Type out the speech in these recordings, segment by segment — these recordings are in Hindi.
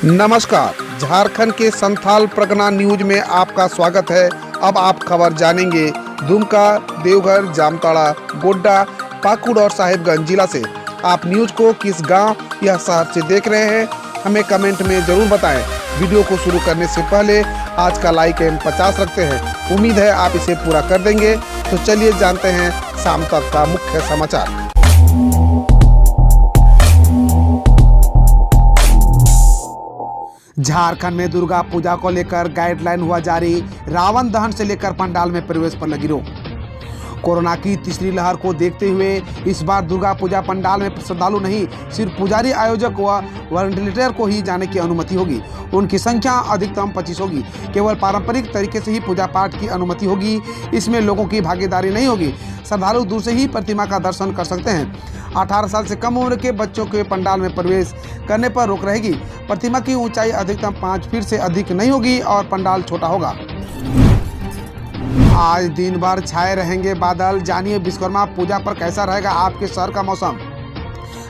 नमस्कार, झारखंड के संथाल परगना न्यूज में आपका स्वागत है। अब आप खबर जानेंगे दुमका, देवघर, जामताड़ा, गोड्डा, पाकुड़ और साहिबगंज जिला से। आप न्यूज को किस गांव या शहर से देख रहे हैं, हमें कमेंट में जरूर बताएं। वीडियो को शुरू करने से पहले आज का लाइक एम 50 रखते हैं। उम्मीद है आप इसे पूरा कर देंगे। तो चलिए जानते हैं शाम तक का मुख्य समाचार। झारखंड में दुर्गा पूजा को लेकर गाइडलाइन हुआ जारी। रावण दहन से लेकर पंडाल में प्रवेश पर लगी रोक। कोरोना की तीसरी लहर को देखते हुए इस बार दुर्गा पूजा पंडाल में श्रद्धालु नहीं, सिर्फ पुजारी, आयोजक व वॉलंटियर को ही जाने की अनुमति होगी। उनकी संख्या अधिकतम 25 होगी। केवल पारंपरिक तरीके से ही पूजा पाठ की अनुमति होगी। इसमें लोगों की भागीदारी नहीं होगी। श्रद्धालु दूर से ही प्रतिमा का दर्शन कर सकते हैं। 18 साल से कम उम्र के बच्चों के पंडाल में प्रवेश करने पर रोक रहेगी। प्रतिमा की ऊंचाई अधिकतम 5 फीट से अधिक नहीं होगी और पंडाल छोटा होगा। आज दिन भर छाए रहेंगे बादल। जानिए विश्वकर्मा पूजा पर कैसा रहेगा आपके शहर का मौसम।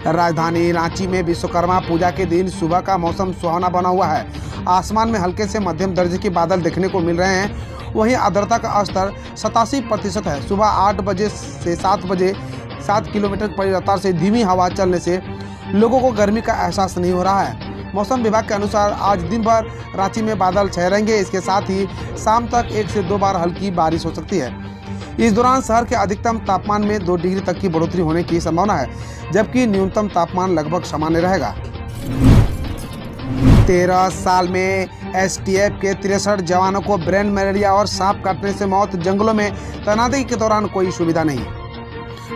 राजधानी रांची में विश्वकर्मा पूजा के दिन सुबह का मौसम सुहावना बना हुआ है। आसमान में हल्के से मध्यम दर्जे के बादल देखने को मिल रहे हैं। वहीं आर्द्रता का स्तर 87% है। सुबह 8 बजे से 7 बजे 7 किलोमीटर की रफ्तार से धीमी हवा चलने से लोगों को गर्मी का एहसास नहीं हो रहा है। मौसम विभाग के अनुसार आज दिन भर रांची में बादल छाए रहेंगे। इसके साथ ही शाम तक 1 से 2 बार हल्की बारिश हो सकती है। इस दौरान शहर के अधिकतम तापमान में 2 डिग्री तक की बढ़ोतरी होने की संभावना है, जबकि न्यूनतम तापमान लगभग सामान्य रहेगा। 13 साल में एसटीएफ के 63 जवानों को ब्रेन मलेरिया और सांप काटने से मौत। जंगलों में तैनाती के दौरान कोई सुविधा नहीं।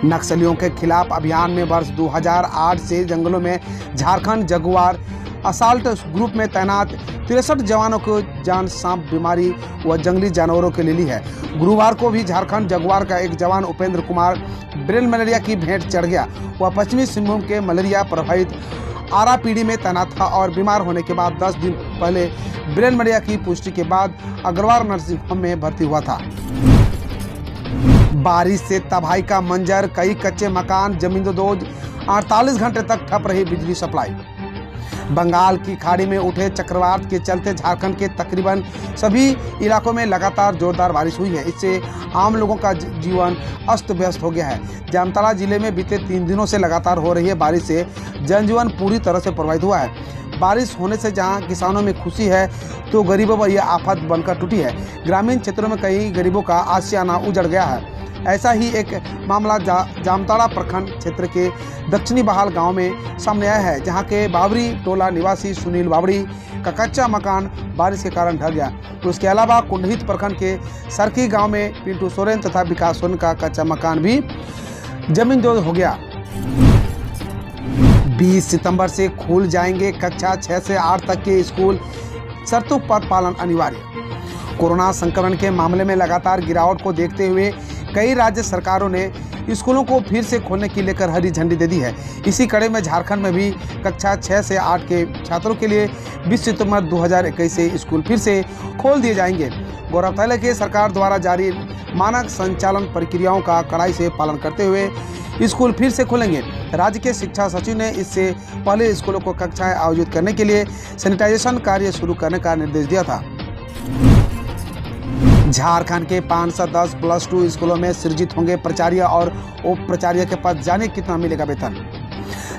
नक्सलियों के खिलाफ अभियान में वर्ष 2008 से जंगलों में झारखंड जगुआर असाल्ट ग्रुप में तैनात 63 जवानों को जान सांप बीमारी व जंगली जानवरों के लिए ली है। गुरुवार को भी झारखंड जगुआर का एक जवान उपेंद्र कुमार ब्रेन मलेरिया की भेंट चढ़ गया। वह पश्चिमी सिंहभूम के मलेरिया प्रभावित आरापीडी में तैनात था और बीमार होने के बाद 10 दिन पहले ब्रेन मलेरिया की पुष्टि के बाद अग्रवाल नर्सिंग होम में भर्ती हुआ था। बारिश से तबाही का मंजर। कई कच्चे मकान जमींदोज। 48 घंटे तक ठप रही बिजली सप्लाई। बंगाल की खाड़ी में उठे चक्रवात के चलते झारखंड के तकरीबन सभी इलाकों में लगातार जोरदार बारिश हुई है। इससे आम लोगों का जीवन अस्त व्यस्त हो गया है। जामताड़ा जिले में बीते 3 दिनों से लगातार हो रही है बारिश से जनजीवन पूरी तरह से प्रभावित हुआ है। बारिश होने से जहां किसानों में खुशी है, तो गरीबों पर यह आफत बनकर टूटी है। ग्रामीण क्षेत्रों में कई गरीबों का आशियाना उजड़ गया है। ऐसा ही एक मामला जामताड़ा प्रखंड क्षेत्र के दक्षिणी बहाल गांव में सामने आया है, जहां के बावरी टोला निवासी सुनील बावड़ी का कच्चा मकान बारिश के कारण ढह गया। उसके अलावा कुंडहित प्रखंड के सरकी गांव में पिंटू सोरेन तथा विकास सोरेन का कच्चा मकान भी जमींदोज हो गया। 20 सितंबर से खुल जाएंगे कक्षा 6 से 8 तक के स्कूल। शर्तों पर पालन अनिवार्य। कोरोना संक्रमण के मामले में लगातार गिरावट को देखते हुए कई राज्य सरकारों ने स्कूलों को फिर से खोलने की लेकर हरी झंडी दे दी है। इसी कड़ी में झारखंड में भी कक्षा 6 से 8 के छात्रों के लिए 20 सितंबर 2021 से स्कूल फिर से खोल दिए जाएंगे। गौरतलब है कि सरकार द्वारा जारी मानक संचालन प्रक्रियाओं का कड़ाई से पालन करते हुए स्कूल फिर से खुलेंगे। राज्य के शिक्षा सचिव ने इससे पहले स्कूलों को कक्षाएं आयोजित करने के लिए सैनिटाइजेशन कार्य शुरू करने का निर्देश दिया था। झारखंड के 510 +2 स्कूलों में सृजित होंगे प्राचार्य और उप प्राचार्य के पद। जाने कितना मिलेगा वेतन।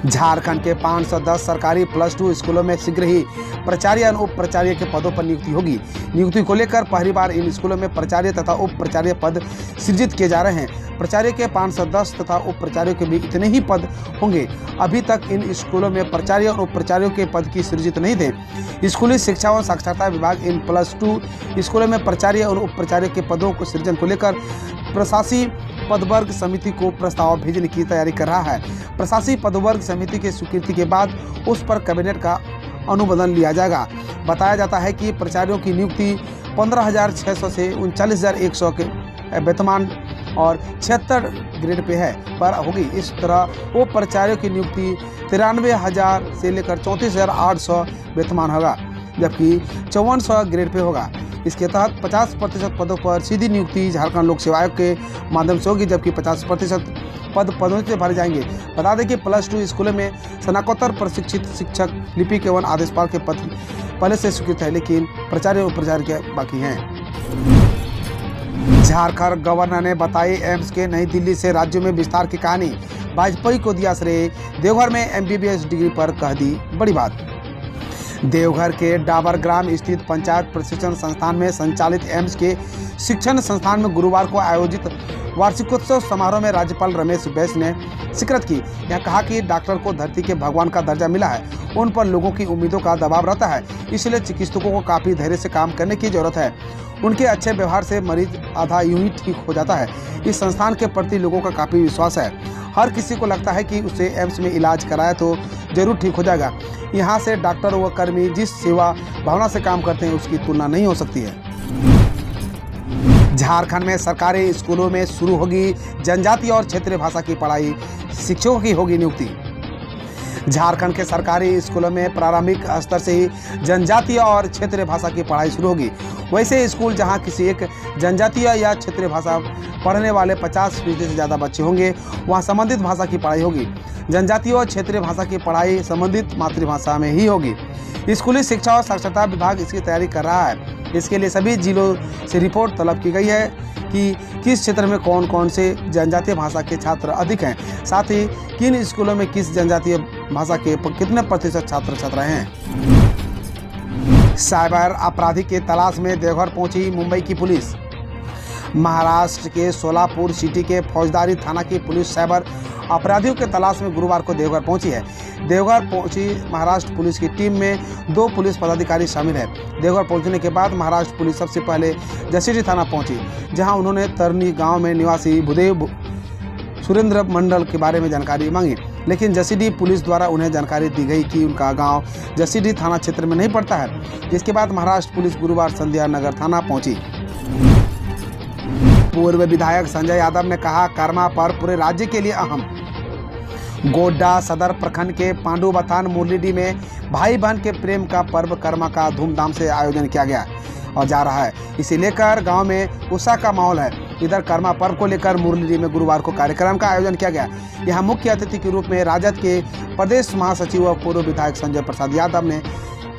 झारखंड के 510 सरकारी +2 स्कूलों में शीघ्र ही प्राचार्य और उप प्राचार्य के पदों पर नियुक्ति होगी। नियुक्ति को लेकर पहली बार इन स्कूलों में प्राचार्य तथा उप प्राचार्य पद सृजित किए जा रहे हैं। प्राचार्य के 510 तथा उप प्राचार्यों के भी इतने ही पद होंगे। अभी तक इन स्कूलों में प्राचार्य और उप प्राचार्यों के पद की सृजित नहीं थे। स्कूली शिक्षा व साक्षरता विभाग इन +2 स्कूलों में प्राचार्य और उप प्राचार्य के पदों को सृजन को लेकर प्रशासी पदवर्ग समिति को प्रस्ताव भेजने की तैयारी कर रहा है। प्रशासी पदवर्ग समिति की स्वीकृति के बाद उस पर कैबिनेट का अनुमोदन लिया जाएगा। बताया जाता है कि प्राचार्यों की नियुक्ति 15,600 से 39,100 के वेतनमान और 76 ग्रेड पे है पर होगी। इस तरह उप प्राचार्यों की नियुक्ति 93,000 से लेकर 34,800 वेतनमान होगा। जबकि 5400 ग्रेड पे होगा। इसके तहत 50% पदों पर सीधी नियुक्ति झारखंड लोक सेवा आयोग के माध्यम से होगी, जबकि 50% पद पदोन्नति से भरे जाएंगे। बता दें कि +2 स्कूलों में स्नातकोत्तर प्रशिक्षित शिक्षक, लिपिक एवं आदेशपाल के पद पहले से स्वीकृत है, लेकिन प्राचार्य और प्राचार्य बाकी हैं। झारखंड गवर्नर ने बताई एम्स के नई दिल्ली से राज्यों में विस्तार की कहानी। वाजपेयी को दिया श्रेय, देवघर में MBBS डिग्री पर कह दी बड़ी बात। देवघर के डाबरग्राम स्थित पंचायत प्रशिक्षण संस्थान में संचालित एम्स के शिक्षण संस्थान में गुरुवार को आयोजित वार्षिकोत्सव समारोह में राज्यपाल रमेश बैस ने स्वीकृत की। यह कहा कि डॉक्टर को धरती के भगवान का दर्जा मिला है, उन पर लोगों की उम्मीदों का दबाव रहता है, इसलिए चिकित्सकों को काफ़ी धैर्य से काम करने की जरूरत है। उनके अच्छे व्यवहार से मरीज आधा यूं ही ठीक हो जाता है। इस संस्थान के प्रति लोगों का काफ़ी विश्वास है। हर किसी को लगता है कि उसे एम्स में इलाज कराया तो जरूर ठीक हो जाएगा। यहाँ से डॉक्टर व कर्मी जिस सेवा भावना से काम करते हैं उसकी तुलना नहीं हो सकती है। झारखंड में सरकारी स्कूलों में शुरू होगी जनजातीय और क्षेत्रीय भाषा की पढ़ाई, शिक्षकों की होगी नियुक्ति। झारखंड के सरकारी स्कूलों में प्रारंभिक स्तर से ही जनजातीय और क्षेत्रीय भाषा की पढ़ाई शुरू होगी। वैसे स्कूल जहां किसी एक जनजातीय या क्षेत्रीय भाषा पढ़ने वाले 50% से ज़्यादा बच्चे होंगे, वहां संबंधित भाषा की पढ़ाई होगी। जनजातीय और क्षेत्रीय भाषा की पढ़ाई संबंधित मातृभाषा में ही होगी। स्कूली शिक्षा और साक्षरता विभाग इसकी तैयारी कर रहा है। इसके लिए सभी जिलों से रिपोर्ट तलब की गई है कि किस क्षेत्र में कौन कौन से जनजातीय भाषा के छात्र अधिक हैं, साथ ही किन स्कूलों में किस जनजातीय भाषा के कितने प्रतिशत छात्र छात्राएं हैं। साइबर अपराधी के तलाश में देवघर पहुंची मुंबई की पुलिस। महाराष्ट्र के सोलापुर सिटी के फौजदारी थाना की पुलिस साइबर अपराधियों के तलाश में गुरुवार को देवघर पहुंची है। देवघर पहुंची महाराष्ट्र पुलिस की टीम में 2 पुलिस पदाधिकारी शामिल है। देवघर पहुंचने के बाद महाराष्ट्र पुलिस सबसे पहले जसीडीह थाना पहुंची, जहां उन्होंने तरनी गांव में निवासी भूदेव सुरेंद्र मंडल के बारे में जानकारी मांगी, लेकिन जसीडीह पुलिस द्वारा उन्हें जानकारी दी गई कि उनका गांव जसीडीह थाना क्षेत्र में नहीं पड़ता है। जिसके बाद महाराष्ट्र पुलिस गुरुवार संध्या नगर थाना पहुंची। पूर्व विधायक संजय यादव ने कहा, कर्मा पर्व पूरे राज्य के लिए अहम। गोड्डा सदर प्रखंड के पांडुबथान मुरलीडीह में भाई बहन के प्रेम का पर्व कर्मा का धूमधाम से आयोजन किया गया और जा रहा है। इसे लेकर गांव में उत्साह का माहौल है। इधर कर्मा पर्व को लेकर मुरलीडीह में गुरुवार को कार्यक्रम का आयोजन किया गया। यहां मुख्य अतिथि के रूप में राजद के प्रदेश महासचिव व पूर्व विधायक संजय प्रसाद यादव ने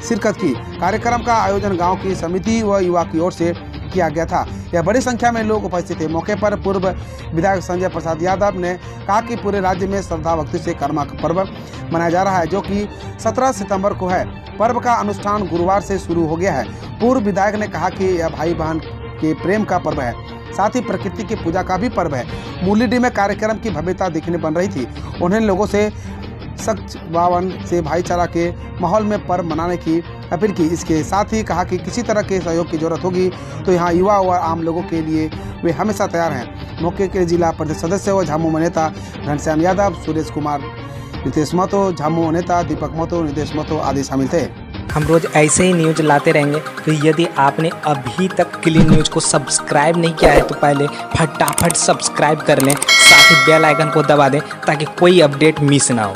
शिरकत की। कार्यक्रम का आयोजन गाँव की समिति व युवा की ओर से किया गया था। यह बड़ी संख्या में लोग उपस्थित थे। मौके पर पूर्व विधायक संजय प्रसाद यादव ने कहा कि पूरे राज्य में श्रद्धा भक्ति से कर्मा का पर्व मनाया जा रहा है, जो कि 17 सितंबर को है। पर्व का अनुष्ठान गुरुवार से शुरू हो गया है। पूर्व विधायक ने कहा कि यह भाई बहन के प्रेम का पर्व है, साथ ही प्रकृति की पूजा का भी पर्व है। मुरलीडीह में कार्यक्रम की भव्यता दिखने बन रही थी। उन्होंने लोगों से सख्त बावन से भाईचारा के माहौल में पर्व मनाने की अपील की। इसके साथ ही कहा कि किसी तरह के सहयोग की जरूरत होगी तो यहाँ युवा और आम लोगों के लिए वे हमेशा तैयार हैं। मौके के जिला परिषद सदस्य व झामुमो नेता घनश्याम यादव, सुरेश कुमार, नितेश महतो, झामुमो नेता दीपक महतो, नितेश महतो आदि शामिल थे। हम रोज ऐसे ही न्यूज लाते रहेंगे, तो यदि आपने अभी तक क्लीन न्यूज को सब्सक्राइब नहीं किया है तो पहले फटाफट सब्सक्राइब कर लें, साथ ही बेल आइकन को दबा दें ताकि कोई अपडेट मिस ना हो।